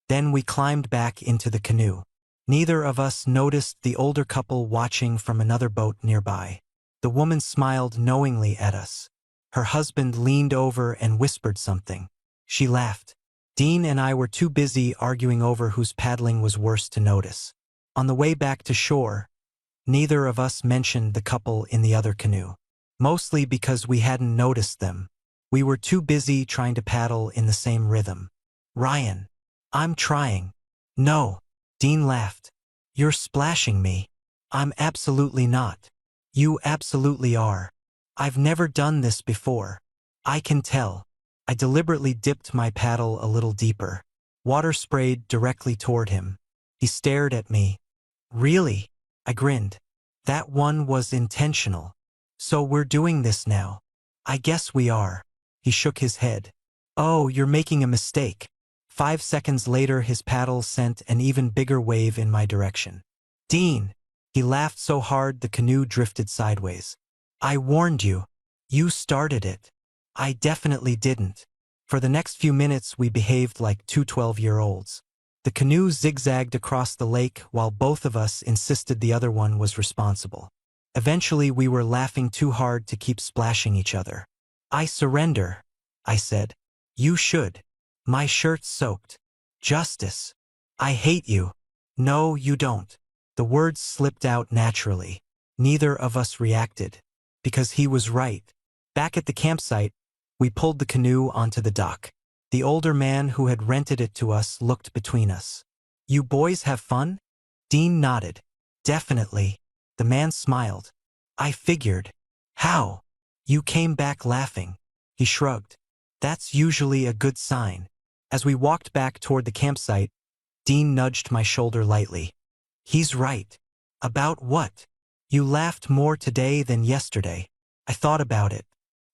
Then we climbed back into the canoe. Neither of us noticed the older couple watching from another boat nearby. The woman smiled knowingly at us. Her husband leaned over and whispered something. She laughed. Dean and I were too busy arguing over whose paddling was worse to notice. On the way back to shore, neither of us mentioned the couple in the other canoe. Mostly because we hadn't noticed them. We were too busy trying to paddle in the same rhythm. "Ryan, I'm trying." "No." Dean laughed. "You're splashing me." "I'm absolutely not." "You absolutely are. I've never done this before." "I can tell." I deliberately dipped my paddle a little deeper. Water sprayed directly toward him. He stared at me. "Really?" I grinned. "That one was intentional. So we're doing this now." "I guess we are." He shook his head. "Oh, you're making a mistake." 5 seconds later his paddle sent an even bigger wave in my direction. "Dean!" He laughed so hard the canoe drifted sideways. "I warned you." "You started it." "I definitely didn't." For the next few minutes we behaved like two 12-year-olds. The canoe zigzagged across the lake while both of us insisted the other one was responsible. Eventually we were laughing too hard to keep splashing each other. "I surrender," I said. "You should." "My shirt's soaked." "Justice." "I hate you." "No, you don't." The words slipped out naturally. Neither of us reacted. Because he was right. Back at the campsite, we pulled the canoe onto the dock. The older man who had rented it to us looked between us. "You boys have fun?" Dean nodded. "Definitely." The man smiled. "I figured." "How?" "You came back laughing." He shrugged. "That's usually a good sign." As we walked back toward the campsite, Dean nudged my shoulder lightly. "He's right." "About what?" "You laughed more today than yesterday." I thought about it.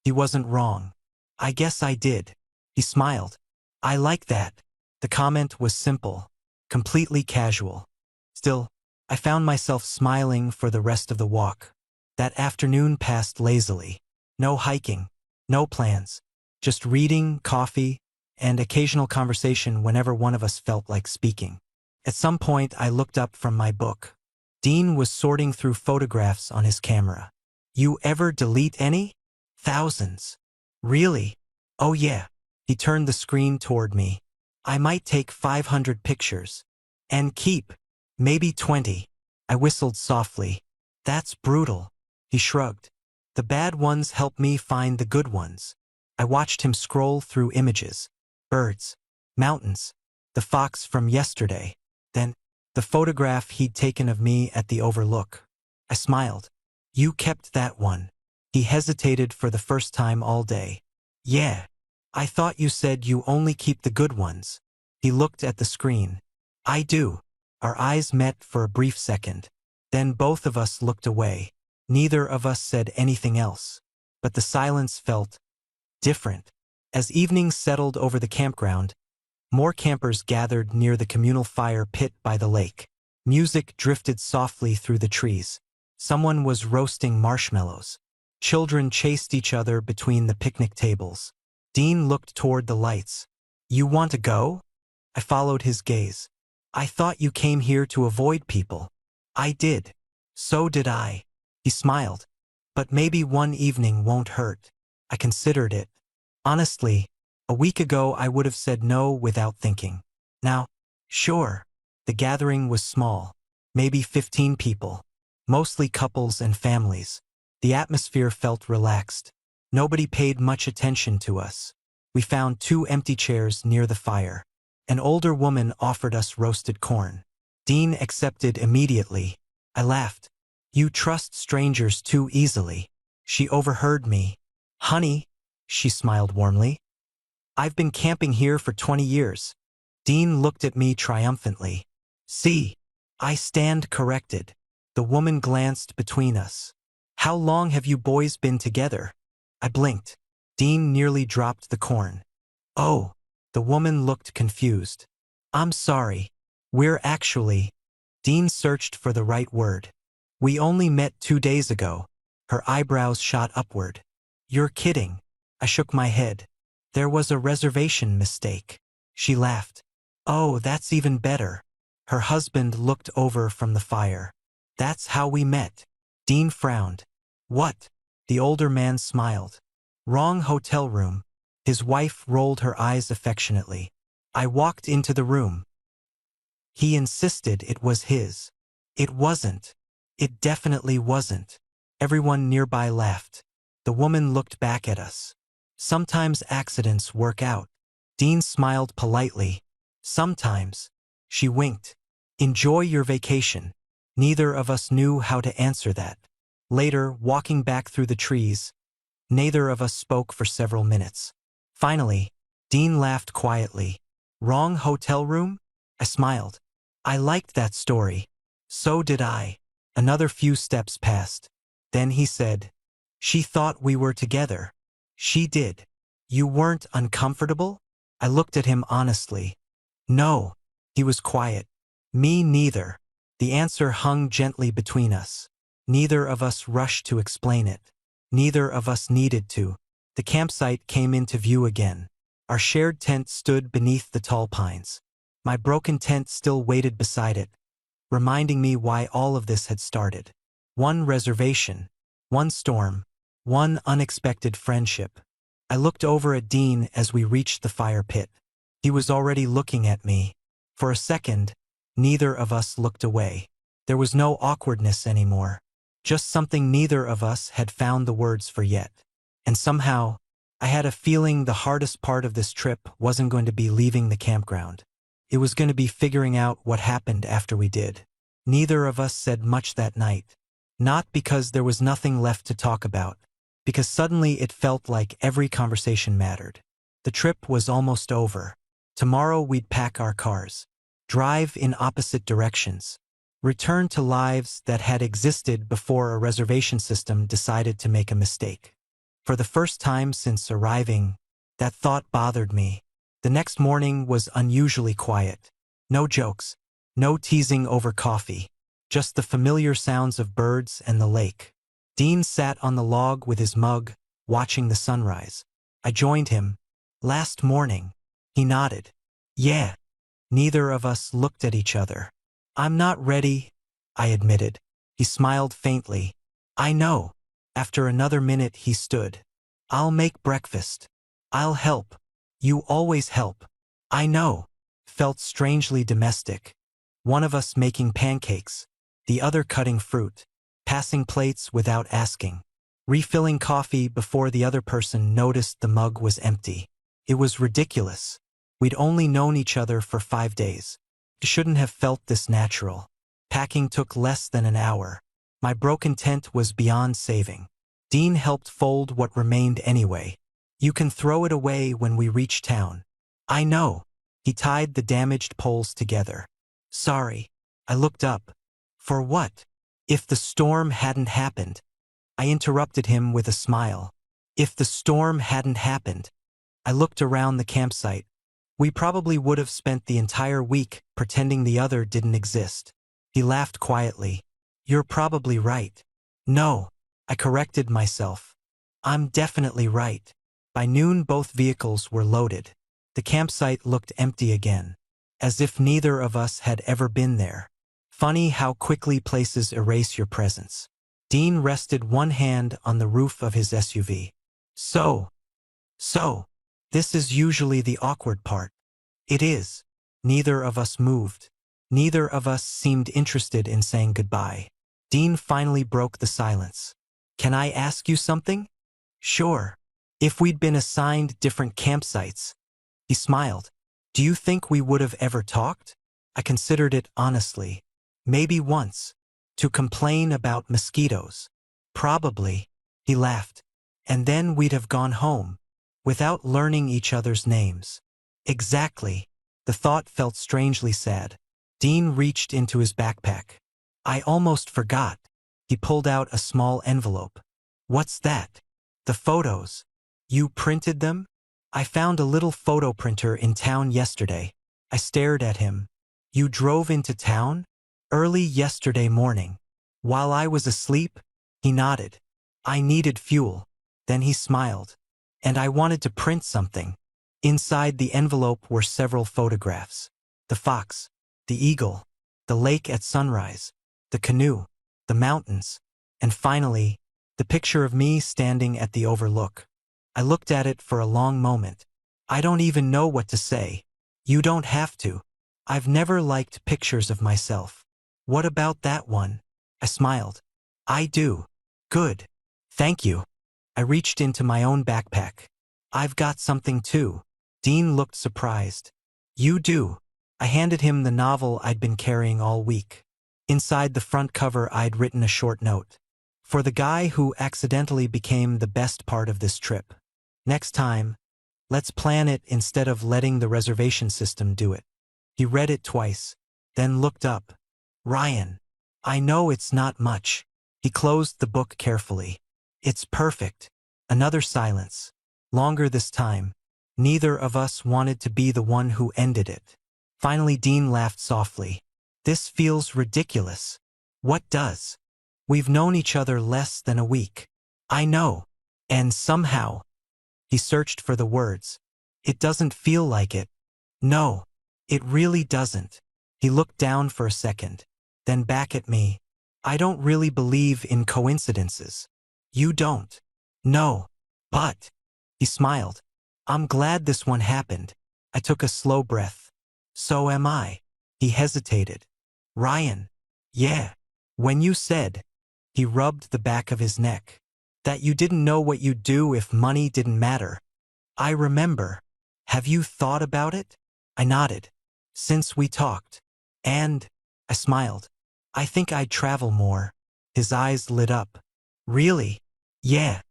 He wasn't wrong. "I guess I did." He smiled. "I like that." The comment was simple, completely casual. Still, I found myself smiling for the rest of the walk. That afternoon passed lazily. No hiking, no plans. Just reading, coffee, and occasional conversation whenever one of us felt like speaking. At some point, I looked up from my book. Dean was sorting through photographs on his camera. "You ever delete any?" "Thousands." "Really?" "Oh yeah." He turned the screen toward me. "I might take 500 pictures. And keep. Maybe 20. I whistled softly. "That's brutal." He shrugged. "The bad ones help me find the good ones." I watched him scroll through images. Birds. Mountains. The fox from yesterday. Then, the photograph he'd taken of me at the overlook. I smiled. "You kept that one." He hesitated for the first time all day. "Yeah. I thought you said you only keep the good ones." He looked at the screen. "I do." Our eyes met for a brief second. Then both of us looked away. Neither of us said anything else. But the silence felt different. As evening settled over the campground, more campers gathered near the communal fire pit by the lake. Music drifted softly through the trees. Someone was roasting marshmallows. Children chased each other between the picnic tables. Dean looked toward the lights. "You want to go?" I followed his gaze. "I thought you came here to avoid people." "I did." "So did I." He smiled. "But maybe one evening won't hurt." I considered it. Honestly, a week ago I would have said no without thinking. Now, sure. The gathering was small. Maybe 15 people. Mostly couples and families. The atmosphere felt relaxed. Nobody paid much attention to us. We found 2 empty chairs near the fire. An older woman offered us roasted corn. Dean accepted immediately. I laughed. "You trust strangers too easily." She overheard me. "Honey," she smiled warmly, "I've been camping here for 20 years. Dean looked at me triumphantly. "See, I stand corrected." The woman glanced between us. "How long have you boys been together?" I blinked. Dean nearly dropped the corn. "Oh." The woman looked confused. "I'm sorry. We're actually—" Dean searched for the right word. "We only met 2 days ago." Her eyebrows shot upward. "You're kidding." I shook my head. "There was a reservation mistake." She laughed. "Oh, that's even better." Her husband looked over from the fire. "That's how we met." Dean frowned. "What?" The older man smiled. "Wrong hotel room." His wife rolled her eyes affectionately. I walked into the room. He insisted it was his. It wasn't. It definitely wasn't. Everyone nearby laughed. The woman looked back at us. "Sometimes accidents work out." Dean smiled politely. "Sometimes." She winked. "Enjoy your vacation." Neither of us knew how to answer that. Later, walking back through the trees, neither of us spoke for several minutes. Finally, Dean laughed quietly. "Wrong hotel room?" I smiled. "I liked that story." "So did I." Another few steps passed. Then he said, "She thought we were together." "She did." "You weren't uncomfortable?" I looked at him honestly. "No." He was quiet. "Me neither." The answer hung gently between us. Neither of us rushed to explain it. Neither of us needed to. The campsite came into view again. Our shared tent stood beneath the tall pines. My broken tent still waited beside it, reminding me why all of this had started. One reservation, one storm, one unexpected friendship. I looked over at Dean as we reached the fire pit. He was already looking at me. For a second, neither of us looked away. There was no awkwardness anymore. Just something neither of us had found the words for yet. And somehow, I had a feeling the hardest part of this trip wasn't going to be leaving the campground. It was going to be figuring out what happened after we did. Neither of us said much that night. Not because there was nothing left to talk about, because suddenly it felt like every conversation mattered. The trip was almost over. Tomorrow we'd pack our cars, drive in opposite directions, return to lives that had existed before a reservation system decided to make a mistake. For the first time since arriving, that thought bothered me. The next morning was unusually quiet. No jokes, no teasing over coffee, just the familiar sounds of birds and the lake. Dean sat on the log with his mug, watching the sunrise. I joined him. "Last morning." He nodded. "Yeah." Neither of us looked at each other. "I'm not ready," I admitted. He smiled faintly. "I know." After another minute he stood. "I'll make breakfast. I'll help. You always help." "I know." Felt strangely domestic. One of us making pancakes, the other cutting fruit, passing plates without asking, refilling coffee before the other person noticed the mug was empty. It was ridiculous. We'd only known each other for 5 days. It shouldn't have felt this natural. Packing took less than an hour. My broken tent was beyond saving. Dean helped fold what remained anyway. "You can throw it away when we reach town." "I know." He tied the damaged poles together. "Sorry." I looked up. "For what?" "If the storm hadn't happened." I interrupted him with a smile. "If the storm hadn't happened." I looked around the campsite. We probably would have spent the entire week pretending the other didn't exist. He laughed quietly. "You're probably right." "No." I corrected myself. "I'm definitely right." By noon both vehicles were loaded. The campsite looked empty again, as if neither of us had ever been there. Funny how quickly places erase your presence. Dean rested one hand on the roof of his SUV. So, this is usually the awkward part." "It is." Neither of us moved. Neither of us seemed interested in saying goodbye. Dean finally broke the silence. Can I ask you something? Sure. If we'd been assigned different campsites. He smiled. Do you think we would have ever talked? I considered it honestly. Maybe once. To complain about mosquitoes. Probably. He laughed. And then we'd have gone home. Without learning each other's names. Exactly. The thought felt strangely sad. Dean reached into his backpack. I almost forgot. He pulled out a small envelope. What's that? The photos. You printed them? I found a little photo printer in town yesterday. I stared at him. You drove into town? Early yesterday morning. While I was asleep? He nodded. I needed fuel. Then he smiled. And I wanted to print something. Inside the envelope were several photographs. The fox, the eagle, the lake at sunrise, the canoe, the mountains, and finally, the picture of me standing at the overlook. I looked at it for a long moment. I don't even know what to say. You don't have to. I've never liked pictures of myself. What about that one? I smiled. I do. Good. Thank you. I reached into my own backpack. I've got something too. Dean looked surprised. You do. I handed him the novel I'd been carrying all week. Inside the front cover I'd written a short note. For the guy who accidentally became the best part of this trip. Next time, let's plan it instead of letting the reservation system do it. He read it twice, then looked up. Ryan, I know it's not much. He closed the book carefully. It's perfect. Another silence. Longer this time. Neither of us wanted to be the one who ended it. Finally, Dean laughed softly. This feels ridiculous. What does? We've known each other less than a week. I know. And somehow. He searched for the words. It doesn't feel like it. No, it really doesn't. He looked down for a second, then back at me. I don't really believe in coincidences. You don't. No. But. He smiled. I'm glad this one happened. I took a slow breath. So am I. He hesitated. Ryan. Yeah. When you said. He rubbed the back of his neck. That you didn't know what you'd do if money didn't matter. I remember. Have you thought about it? I nodded. Since we talked. And. I smiled. I think I'd travel more. His eyes lit up. Really? Yeah.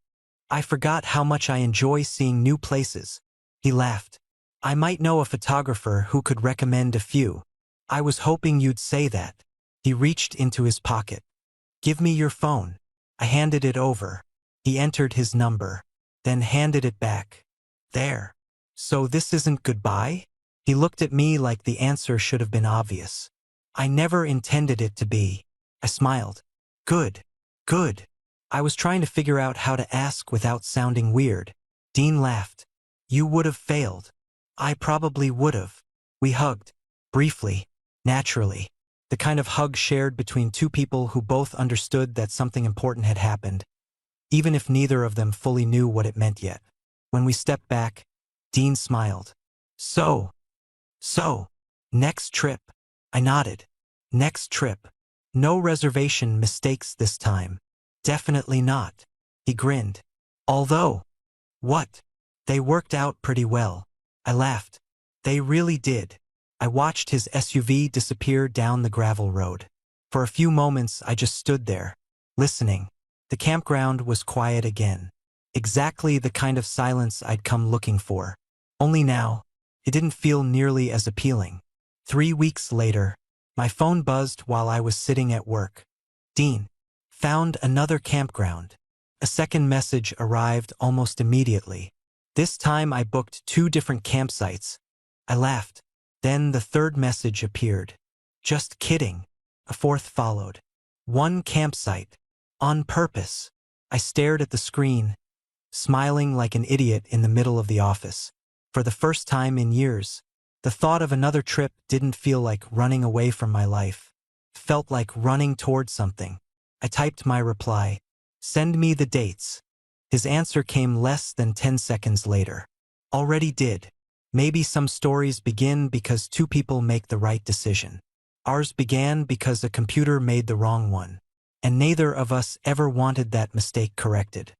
I forgot how much I enjoy seeing new places. He laughed. I might know a photographer who could recommend a few. I was hoping you'd say that. He reached into his pocket. Give me your phone. I handed it over. He entered his number, then handed it back. There. So this isn't goodbye? He looked at me like the answer should have been obvious. I never intended it to be. I smiled. Good. Good. I was trying to figure out how to ask without sounding weird. Dean laughed. You would have failed. I probably would have. We hugged. Briefly. Naturally. The kind of hug shared between two people who both understood that something important had happened, even if neither of them fully knew what it meant yet. When we stepped back, Dean smiled. So, next trip. I nodded. Next trip. No reservation mistakes this time. Definitely not. He grinned. Although. What? They worked out pretty well. I laughed. They really did. I watched his SUV disappear down the gravel road. For a few moments I just stood there, listening. The campground was quiet again. Exactly the kind of silence I'd come looking for. Only now, it didn't feel nearly as appealing. 3 weeks later, my phone buzzed while I was sitting at work. Dean. Found another campground. A second message arrived almost immediately. This time I booked 2 different campsites. I laughed. Then the third message appeared. Just kidding. A fourth followed. 1 campsite. On purpose. I stared at the screen, smiling like an idiot in the middle of the office. For the first time in years, the thought of another trip didn't feel like running away from my life. It felt like running toward something. I typed my reply. Send me the dates. His answer came less than 10 seconds later. Already did. Maybe some stories begin because 2 people make the right decision. Ours began because a computer made the wrong one. and neither of us ever wanted that mistake corrected.